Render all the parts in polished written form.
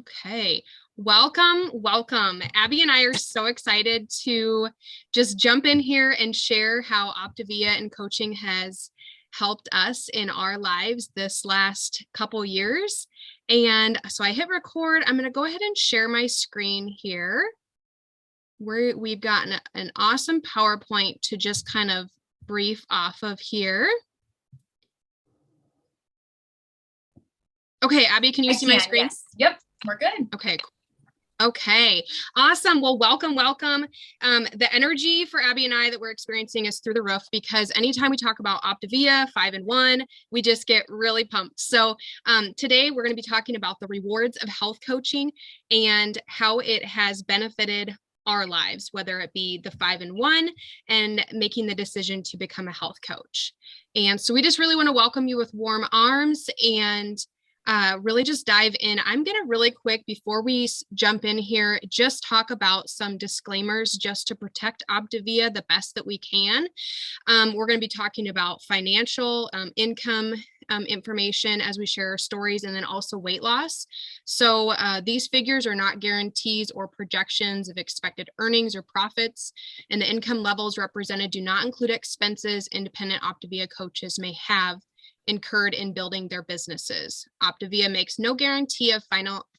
Okay. Welcome. Abby and I are so excited to just jump in here and share how Optavia and coaching has helped us in our lives this last couple years. And so I hit record. I'm going to go ahead and share my screen here. We've gotten an awesome PowerPoint to just kind of brief off of here. Okay, Abby, can you see my screen? Yes. Yep, we're good. Okay, cool. Okay, awesome. Well, welcome. The energy for Abby and I that we're experiencing is through the roof because anytime we talk about Optavia 5-in-1, we just get really pumped. So today we're going to be talking about the rewards of health coaching and how it has benefited our lives, whether it be the 5-in-1 and making the decision to become a health coach. And so we just really want to welcome you with warm arms and really just dive in. I'm going to really quick, before we jump in here, just talk about some disclaimers just to protect Optavia the best that we can. We're going to be talking about financial income information as we share our stories, and then also weight loss. So these figures are not guarantees or projections of expected earnings or profits, and the income levels represented do not include expenses independent Optavia coaches may have incurred in building their businesses. Optavia makes no guarantee of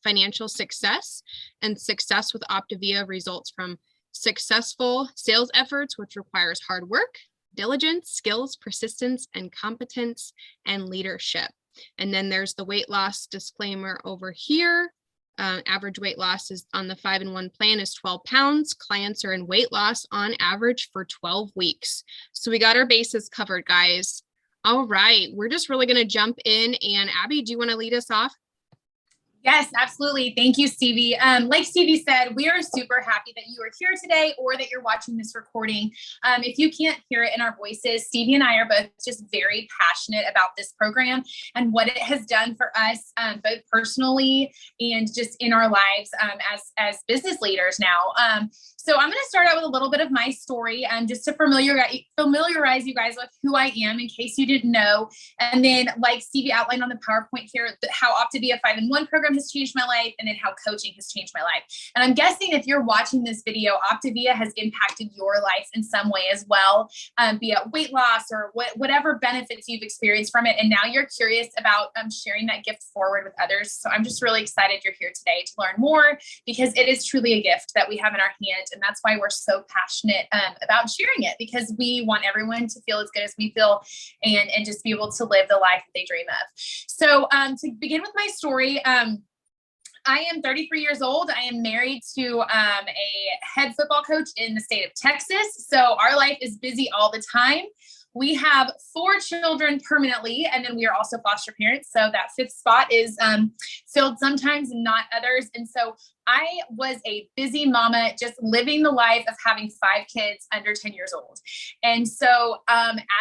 financial success, and success with Optavia results from successful sales efforts, which requires hard work, diligence, skills, persistence, and competence, and leadership. And then there's the weight loss disclaimer over here. Average weight loss is on the 5-in-1 plan is 12 pounds. Clients are in weight loss on average for 12 weeks. So we got our bases covered, guys. All right, we're just really going to jump in. And Abby, do you want to lead us off? Yes, absolutely. Thank you, Stevie. Like Stevie said, we are super happy that you are here today or that you're watching this recording. If you can't hear it in our voices, Stevie and I are both just very passionate about this program and what it has done for us, both personally and just in our lives as business leaders now. So I'm going to start out with a little bit of my story, just to familiarize you guys with who I am in case you didn't know. And then, like Stevie outlined on the PowerPoint here, how Optavia 5-in-1 program has changed my life, and then how coaching has changed my life. And I'm guessing if you're watching this video, Optavia has impacted your life in some way as well, be it weight loss or whatever benefits you've experienced from it. And now you're curious about sharing that gift forward with others. So I'm just really excited you're here today to learn more, because it is truly a gift that we have in our hand. And that's why we're so passionate about sharing it, because we want everyone to feel as good as we feel and just be able to live the life that they dream of. So to begin with my story, I am 33 years old. I am married to a head football coach in the state of Texas. So our life is busy all the time. We have 4 children permanently, and then we are also foster parents. So that 5th spot is filled sometimes and not others. And so I was a busy mama, just living the life of having 5 kids under 10 years old. And so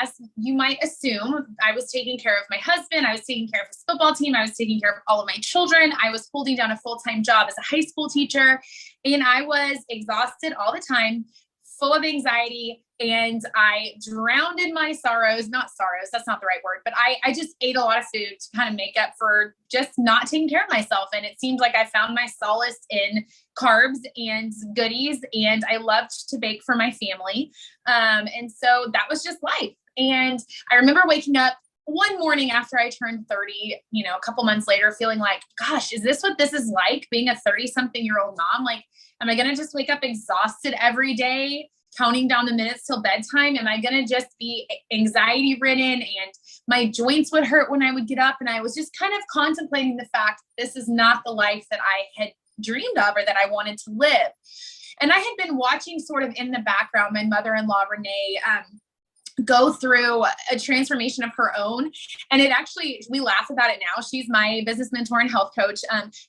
as you might assume, I was taking care of my husband. I was taking care of his football team. I was taking care of all of my children. I was holding down a full-time job as a high school teacher. And I was exhausted all the time, full of anxiety. And I drowned in my sorrows, not sorrows, that's not the right word, but I just ate a lot of food to kind of make up for just not taking care of myself. And it seemed like I found my solace in carbs and goodies. And I loved to bake for my family. And so that was just life. And I remember waking up one morning after I turned 30, a couple months later, feeling like, gosh, is this what this is like, being a 30-something-year-old mom? Like, am I going to just wake up exhausted every day, counting down the minutes till bedtime? Am I going to just be anxiety ridden and my joints would hurt when I would get up? And I was just kind of contemplating the fact that this is not the life that I had dreamed of or that I wanted to live. And I had been watching sort of in the background, my mother-in-law, Renee, go through a transformation of her own. And it actually, we laugh about it now. She's my business mentor and health coach.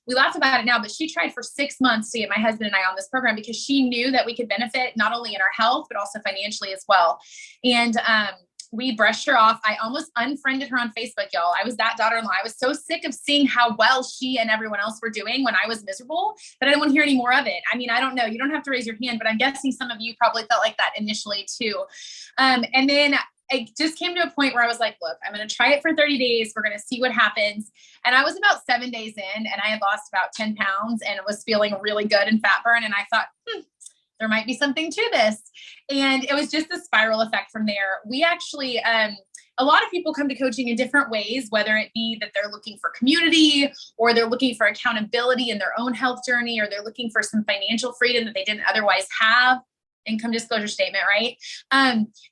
We laugh about it now, but she tried for 6 months to get my husband and I on this program because she knew that we could benefit not only in our health, but also financially as well. And we brushed her off. I almost unfriended her on Facebook, y'all. I was that daughter-in-law. I was so sick of seeing how well she and everyone else were doing when I was miserable that I didn't want to hear any more of it. I mean, I don't know. You don't have to raise your hand, but I'm guessing some of you probably felt like that initially too. And then it just came to a point where I was like, look, I'm going to try it for 30 days. We're going to see what happens. And I was about 7 days in and I had lost about 10 pounds and was feeling really good and fat burn. And I thought, there might be something to this. And it was just a spiral effect from there. We actually, a lot of people come to coaching in different ways, whether it be that they're looking for community or they're looking for accountability in their own health journey, or they're looking for some financial freedom that they didn't otherwise have. Income disclosure statement, right?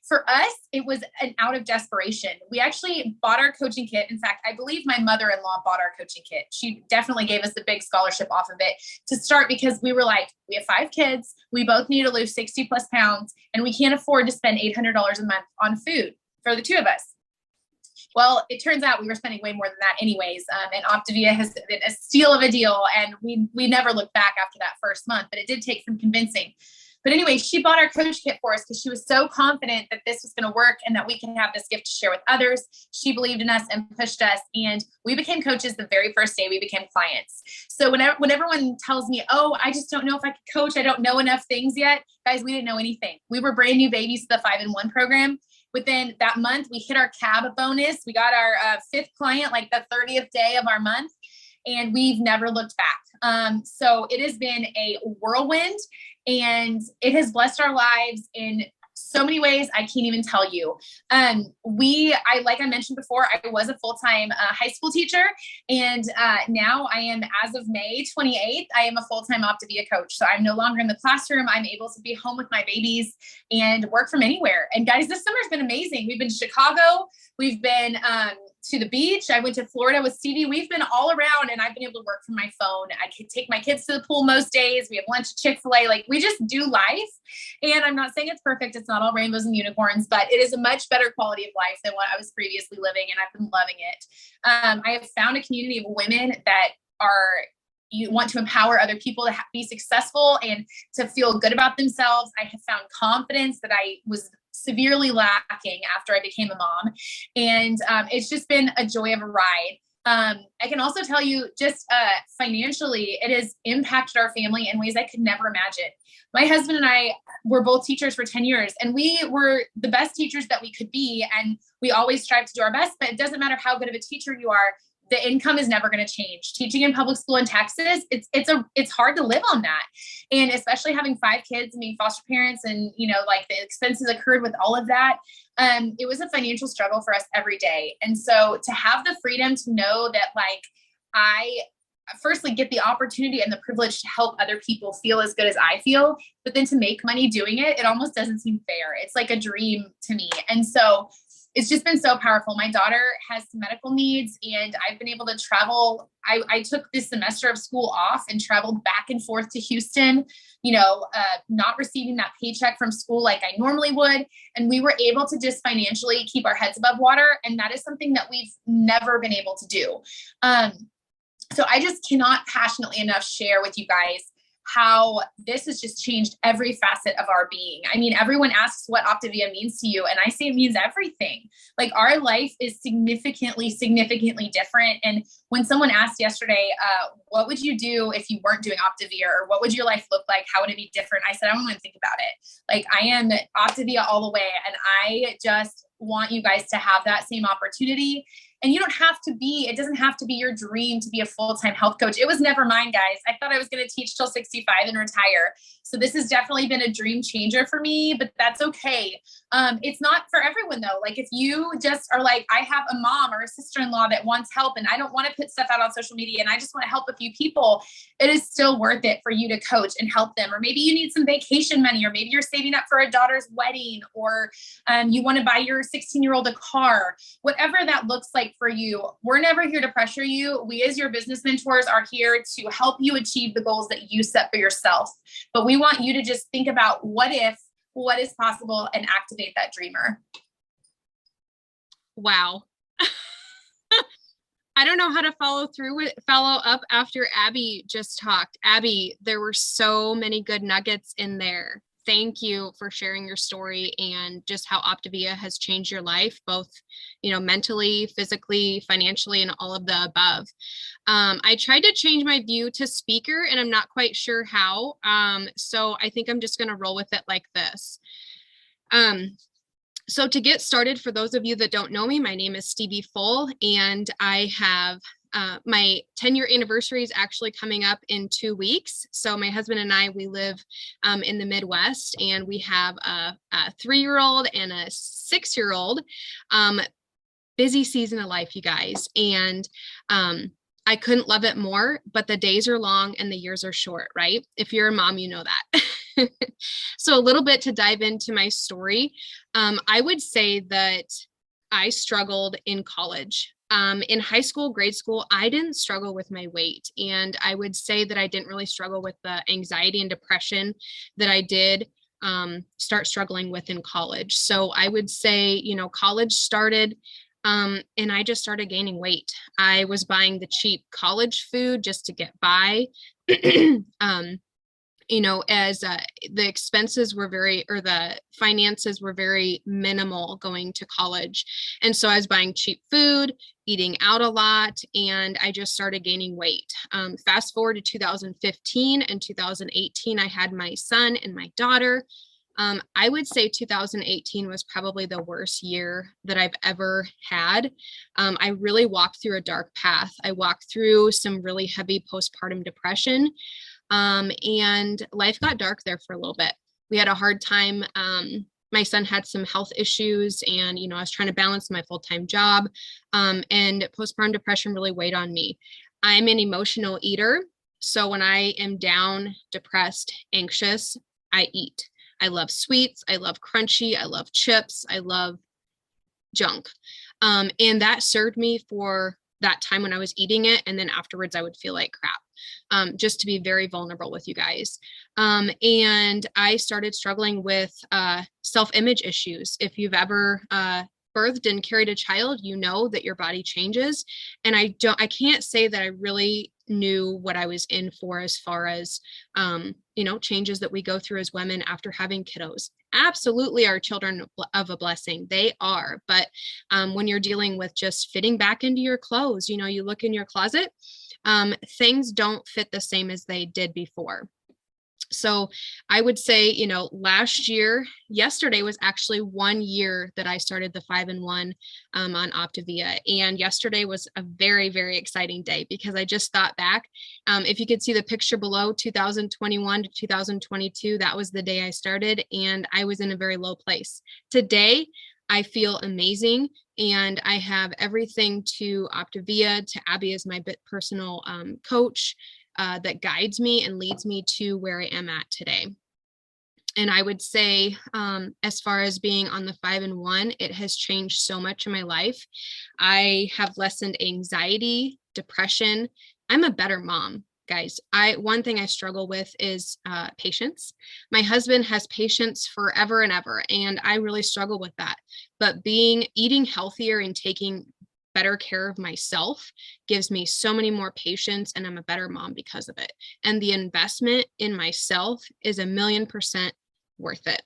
For us, it was an out of desperation. We actually bought our coaching kit. In fact, I believe my mother-in-law bought our coaching kit. She definitely gave us a big scholarship off of it to start, because we were like, we have 5 kids. We both need to lose 60 plus pounds, and we can't afford to spend $800 a month on food for the 2 of us. Well, it turns out we were spending way more than that anyways. And Optavia has been a steal of a deal. And we never looked back after that first month, but it did take some convincing. But anyway, she bought our coach kit for us because she was so confident that this was going to work and that we can have this gift to share with others. She believed in us and pushed us. And we became coaches the very first day we became clients. So when everyone tells me, oh, I just don't know if I could coach, I don't know enough things yet. Guys, we didn't know anything. We were brand new babies to the 5-in-1 program. Within that month, we hit our CAB bonus. We got our 5th client, like the 30th day of our month. And we've never looked back. So it has been a whirlwind, and it has blessed our lives in so many ways I can't even tell you. Like I mentioned before, I was a full-time high school teacher, and now I am, as of May 28th, I am a full-time Optavia coach. So I'm no longer in the classroom. I'm able to be home with my babies and work from anywhere. And guys, this summer's been amazing. We've been to Chicago. We've been to the beach. I went to Florida with Stevie. We've been all around, and I've been able to work from my phone. I can take my kids to the pool most days. We have lunch at Chick-fil-A. Like, we just do life. And I'm not saying it's perfect. It's not all rainbows and unicorns, but it is a much better quality of life than what I was previously living. And I've been loving it. I have found a community of women that you want to empower other people to be successful and to feel good about themselves. I have found confidence that I was severely lacking after I became a mom. And it's just been a joy of a ride. I can also tell you, just financially, it has impacted our family in ways I could never imagine. My husband and I were both teachers for 10 years, and we were the best teachers that we could be. And we always strive to do our best, but it doesn't matter how good of a teacher you are. The income is never going to change. Teaching in public school in Texas, it's hard to live on that. And especially having 5 kids and being foster parents, and, like, the expenses occurred with all of that. It was a financial struggle for us every day. And so to have the freedom to know that, like, I firstly get the opportunity and the privilege to help other people feel as good as I feel, but then to make money doing it, it almost doesn't seem fair. It's like a dream to me. And so it's just been so powerful. My daughter has some medical needs, and I've been able to travel. I took this semester of school off and traveled back and forth to Houston, not receiving that paycheck from school like I normally would. And we were able to just financially keep our heads above water. And that is something that we've never been able to do. So I just cannot passionately enough share with you guys how this has just changed every facet of our being. I mean, everyone asks what Optavia means to you, and I say it means everything. Like, our life is significantly different. And when someone asked yesterday, what would you do if you weren't doing Optavia, or what would your life look like? How would it be different? I said, I don't want to think about it. Like, I am Optavia all the way, and I just want you guys to have that same opportunity. And you don't have to be, it doesn't have to be your dream to be a full-time health coach. It was never mine, guys. I thought I was going to teach till 65 and retire. So this has definitely been a dream changer for me, but that's okay. It's not for everyone though. Like, if you just are like, I have a mom or a sister-in-law that wants help, and I don't want to put stuff out on social media, and I just want to help a few people, it is still worth it for you to coach and help them. Or maybe you need some vacation money, or maybe you're saving up for a daughter's wedding, or you want to buy your 16-year-old a car, whatever that looks like for you. We're never here to pressure you. We, as your business mentors, are here to help you achieve the goals that you set for yourself. But we want you to just think about what is possible, and activate that dreamer. Wow. I don't know how to follow up after Abby just talked. Abby, there were so many good nuggets in there. Thank you for sharing your story and just how Optavia has changed your life, both, mentally, physically, financially, and all of the above. I tried to change my view to speaker, and I'm not quite sure how. So I think I'm just going to roll with it like this. So to get started, for those of you that don't know me, my name is Stevie Full, and I have my 10-year anniversary is actually coming up in 2 weeks. So my husband and I, we live in the Midwest, and we have a 3-year-old and a 6-year-old. Busy season of life, you guys. And I couldn't love it more, but the days are long and the years are short, right? If you're a mom, you know that. So a little bit to dive into my story. I would say that I struggled in college. In high school, grade school, I didn't struggle with my weight. And I would say that I didn't really struggle with the anxiety and depression that I did start struggling with in college. So I would say, college started and I just started gaining weight. I was buying the cheap college food just to get by. As the expenses were or the finances were very minimal going to college. And so I was buying cheap food, eating out a lot, and I just started gaining weight. Fast forward to 2015 and 2018, I had my son and my daughter. I would say 2018 was probably the worst year that I've ever had. I really walked through a dark path. I walked through some really heavy postpartum depression. And life got dark there for a little bit. We had a hard time. My son had some health issues, and, I was trying to balance my full-time job. And postpartum depression really weighed on me. I'm an emotional eater. So when I am down, depressed, anxious, I eat. I love sweets. I love crunchy. I love chips. I love junk. And that served me for that time when I was eating it. And then afterwards I would feel like crap, just to be very vulnerable with you guys. And I started struggling with self-image issues. If you've ever birthed and carried a child, you know that your body changes. And I can't say that I really knew what I was in for as far as, changes that we go through as women after having kiddos. Absolutely are children of a blessing. They are. But when you're dealing with just fitting back into your clothes, you look in your closet, things don't fit the same as they did before. So I would say, yesterday was actually 1 year that I started the 5-in-1 on Optavia. And yesterday was a very, very exciting day because I just thought back. If you could see the picture below, 2021 to 2022, that was the day I started, and I was in a very low place. Today, I feel amazing, and I have everything to Optavia, to Abby as my personal coach, that guides me and leads me to where I am at today. And I would say, as far as being on the 5-in-1, it has changed so much in my life. I have lessened anxiety, depression. I'm a better mom, guys. One thing I struggle with is patience. My husband has patience forever and ever, and I really struggle with that. But eating healthier and taking better care of myself gives me so many more patience, and I'm a better mom because of it. And the investment in myself is 1,000,000% worth it.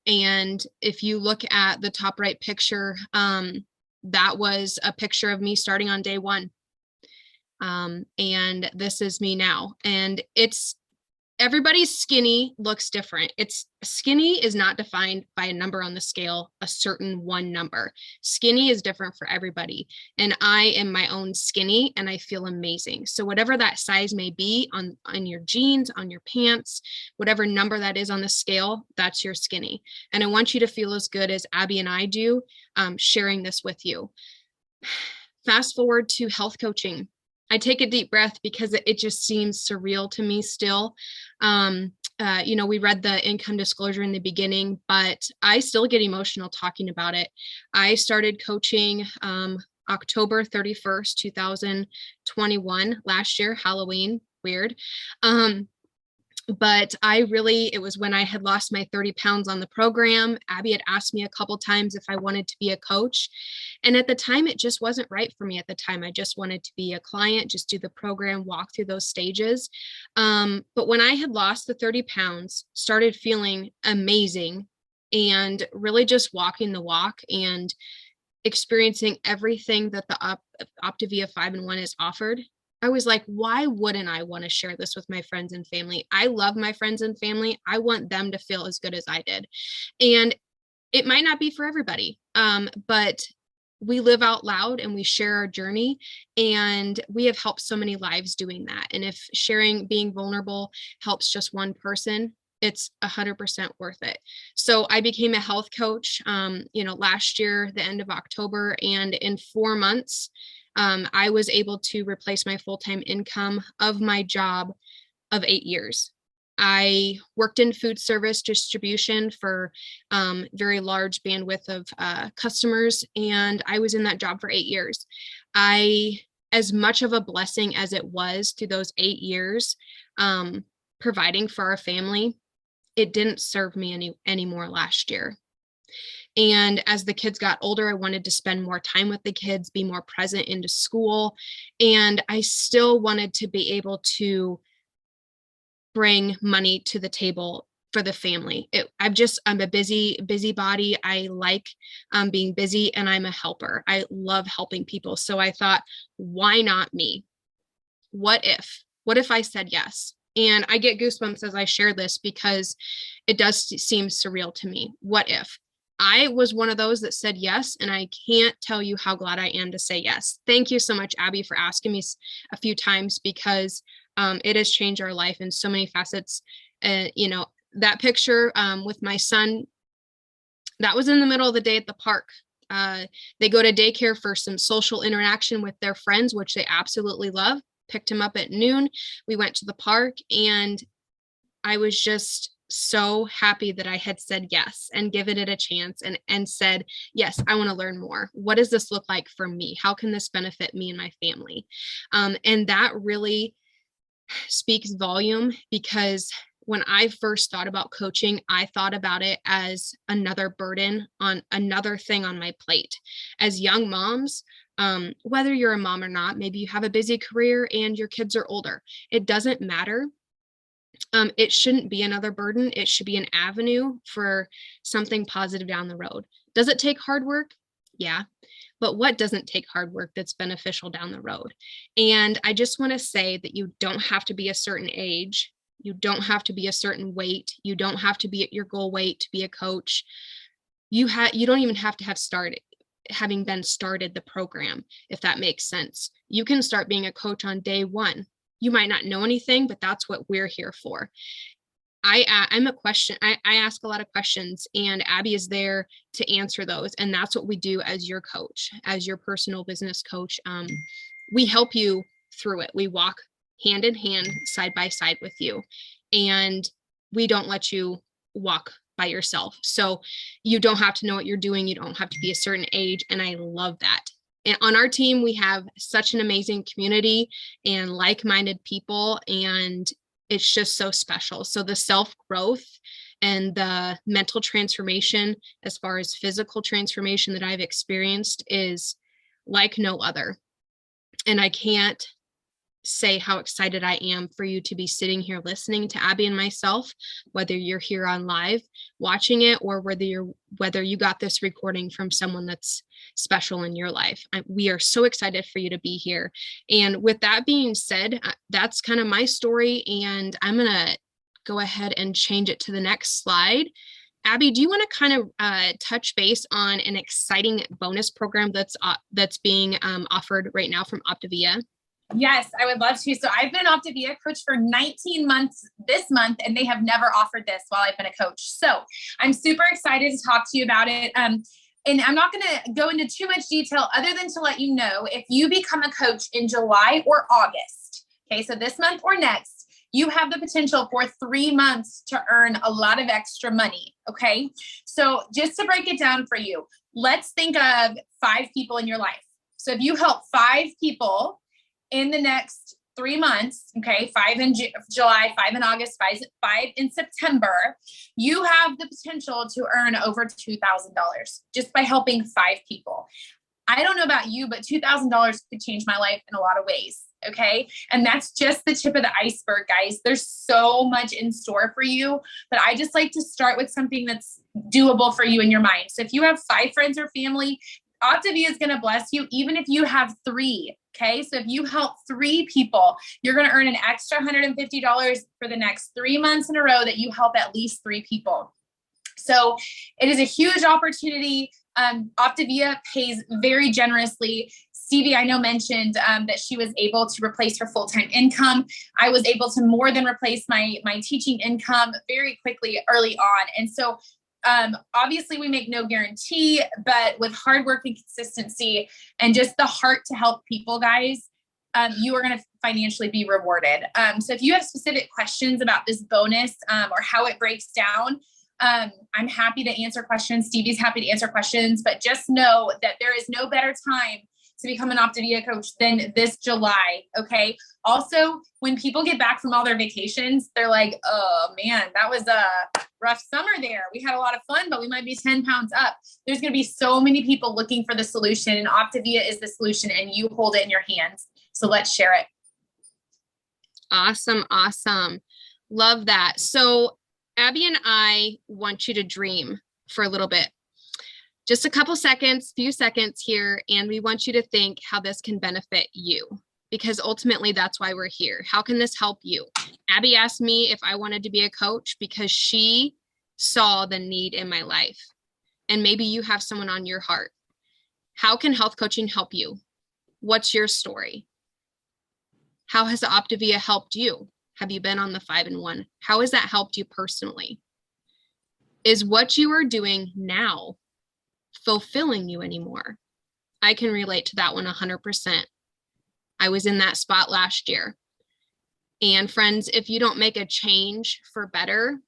And if you look at the top right picture, that was a picture of me starting on day 1. And this is me now. And everybody's skinny looks different. Skinny is not defined by a number on the scale, a certain one number. Skinny is different for everybody. And I am my own skinny, and I feel amazing. So whatever that size may be on your jeans, on your pants, whatever number that is on the scale, that's your skinny. And I want you to feel as good as Abby and I do, sharing this with you. Fast forward to health coaching. I take a deep breath because it just seems surreal to me still. We read the income disclosure in the beginning, but I still get emotional talking about it. I started coaching October 31st, 2021, last year, Halloween, weird. But it was when I had lost my 30 pounds on the program. Abby had asked me a couple times if I wanted to be a coach. And at the time, it just wasn't right for me at the time. I just wanted to be a client, just do the program, walk through those stages. But when I had lost the 30 pounds, started feeling amazing, and really just walking the walk and experiencing everything that the Optavia 5-in-1 is offered, I was like, why wouldn't I want to share this with my friends and family? I love my friends and family. I want them to feel as good as I did. And it might not be for everybody, but we live out loud and we share our journey, and we have helped so many lives doing that. And if sharing, being vulnerable helps just one person, it's 100% worth it. So I became a health coach, last year, the end of October, and in 4 months, I was able to replace my full-time income of my job of 8 years. I worked in food service distribution for very large bandwidth of customers, and I was in that job for 8 years. As much of a blessing as it was through those 8 years, providing for our family, it didn't serve me anymore last year. And as the kids got older, I wanted to spend more time with the kids, be more present into school, and I still wanted to be able to bring money to the table for the family. I'm a busybody. I like being busy, and I'm a helper. I love helping people. So I thought, why not me? What if I said yes? And I get goosebumps as I share this because it does seem surreal to me. What if I was one of those that said yes? And I can't tell you how glad I am to say yes. Thank you so much, Abby, for asking me a few times, because it has changed our life in so many facets. That picture with my son, that was in the middle of the day at the park. They go to daycare for some social interaction with their friends, which they absolutely love. Picked him up at noon. We went to the park, and I was just so happy that I had said yes and given it a chance, and said, yes, I want to learn more. What does this look like for me? How can this benefit me and my family? And that really speaks volume, because when I first thought about coaching, I thought about it as another burden, on another thing on my plate. As young moms, whether you're a mom or not, maybe you have a busy career and your kids are older, it doesn't matter. It shouldn't be another burden. It should be an avenue for something positive down the road. Does it take hard work? Yeah. But what doesn't take hard work that's beneficial down the road? And I just want to say that you don't have to be a certain age. You don't have to be a certain weight. You don't have to be at your goal weight to be a coach. You don't even have to have having been started the program, if that makes sense. You can start being a coach on day one. You might not know anything, but that's what we're here for. I'm a question. I ask a lot of questions, and Abby is there to answer those. And that's what we do as your coach, as your personal business coach. We help you through it. We walk hand in hand, side by side with you, and we don't let you walk by yourself. So you don't have to know what you're doing. You don't have to be a certain age. And I love that. And on our team, we have such an amazing community and like-minded people, and it's just so special. So the self-growth and the mental transformation, as far as physical transformation, that I've experienced is like no other. And I can't say how excited I am for you to be sitting here listening to Abby and myself, whether you're here on live watching it, or whether you got this recording from someone that's special in your life. We are so excited for you to be here. And with that being said, that's kind of my story, and I'm gonna go ahead and change it to the next slide. Abby, do you want to kind of touch base on an exciting bonus program that's being offered right now from Optavia? Yes, I would love to. So I've been an Optavia coach for 19 months this month, and they have never offered this while I've been a coach. So I'm super excited to talk to you about it. And I'm not going to go into too much detail other than to let you know, if you become a coach in July or August, okay, so this month or next, you have the potential for 3 months to earn a lot of extra money. Okay. So just to break it down for you, let's think of 5 people in your life. So if you help 5 people in the next 3 months, okay, 5 in July, 5 in August, 5 in September, you have the potential to earn over $2,000 just by helping 5 people. I don't know about you, but $2,000 could change my life in a lot of ways. Okay. And that's just the tip of the iceberg, guys. There's so much in store for you, but I just like to start with something that's doable for you in your mind. So if you have 5 friends or family, Optavia is going to bless you, even if you have 3. Okay. So if you help 3 people, you're going to earn an extra $150 for the next 3 months in a row that you help at least 3 people. So it is a huge opportunity. Optavia pays very generously. Stevie, I know, mentioned that she was able to replace her full-time income. I was able to more than replace my teaching income very quickly early on. And so obviously we make no guarantee, but with hard work and consistency and just the heart to help people, guys, you are going to financially be rewarded. So if you have specific questions about this bonus or how it breaks down, I'm happy to answer questions. Stevie's happy to answer questions, but just know that there is no better time to become an Optavia coach than this July. Okay. Also, when people get back from all their vacations, they're like, oh man, that was a rough summer there. We had a lot of fun, but we might be 10 pounds up. There's going to be so many people looking for the solution, and Optavia is the solution, and you hold it in your hands. So let's share it. Awesome. Awesome. Love that. So Abby and I want you to dream for a little bit. Just a couple seconds, few seconds here, and we want you to think how this can benefit you, because ultimately that's why we're here. How can this help you? Abby asked me if I wanted to be a coach because she saw the need in my life, and maybe you have someone on your heart. How can health coaching help you? What's your story? How has Optavia helped you? Have you been on the 5-in-1? How has that helped you personally? Is what you are doing now fulfilling you anymore? I can relate to that one 100%. I was in that spot last year. And friends, if you don't make a change for better,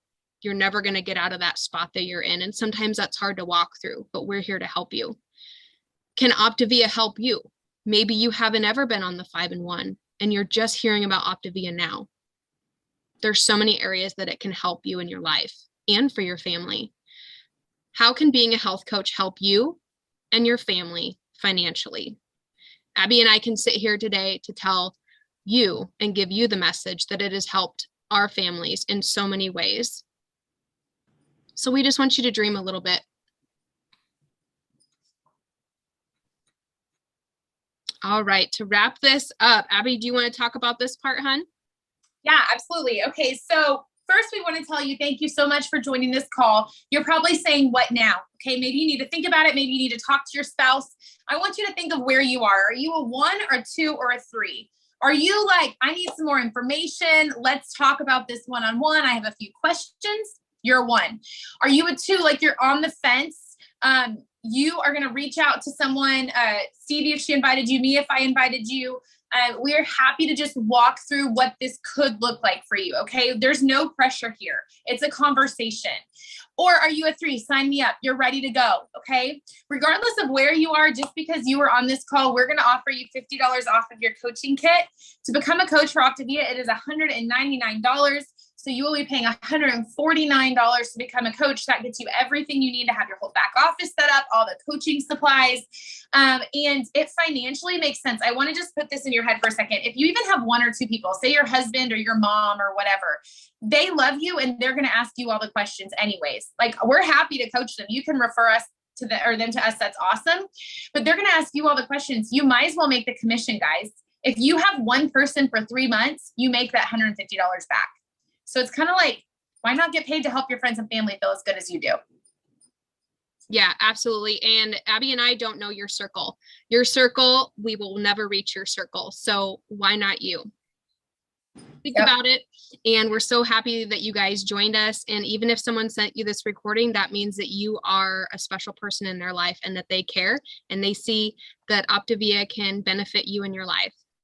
you're never going to get out of that spot that you're in. And sometimes that's hard to walk through, but we're here to help you. Can Optavia help you? Maybe you haven't ever been on the 5-in-1 and you're just hearing about Optavia now. There's so many areas that it can help you in your life and for your family. How can being a health coach help you and your family financially? Abby and I can sit here today to tell you and give you the message that it has helped our families in so many ways. So we just want you to dream a little bit. All right, to wrap this up, Abby, do you want to talk about this part, hon? Yeah, absolutely. Okay, so first we want to tell you thank you so much for joining this call. You're probably saying, what now? Okay, maybe you need to think about it. Maybe you need to talk to your spouse. I want you to think of where you are. Are you a 1 or 2 or a 3? Are you like, I need some more information. Let's talk about this one-on-one. I have a few questions. You're a 1. Are you a 2? Like you're on the fence. You are going to reach out to someone, Stevie, if she invited you, me, if I invited you. We're happy to just walk through what this could look like for you. Okay. There's no pressure here. It's a conversation. Or are you a 3? Sign me up. You're ready to go. Okay. Regardless of where you are, just because you were on this call, we're going to offer you $50 off of your coaching kit. To become a coach for Optavia, it is $199. So you will be paying $149 to become a coach. That gets you everything you need to have your whole back office set up, all the coaching supplies. And it financially makes sense. I want to just put this in your head for a second. If you even have 1 or 2 people, say your husband or your mom or whatever, they love you and they're going to ask you all the questions anyways. Like, we're happy to coach them. You can refer us to them or them to us. That's awesome. But they're going to ask you all the questions. You might as well make the commission, guys. If you have 1 person for 3 months, you make that $150 back. So it's kind of like, why not get paid to help your friends and family feel as good as you do? Yeah, absolutely. And Abby and I don't know your circle. Your circle, we will never reach your circle. So why not you? Think about it. And we're so happy that you guys joined us. And even if someone sent you this recording, that means that you are a special person in their life and that they care and they see that Optavia can benefit you in your life.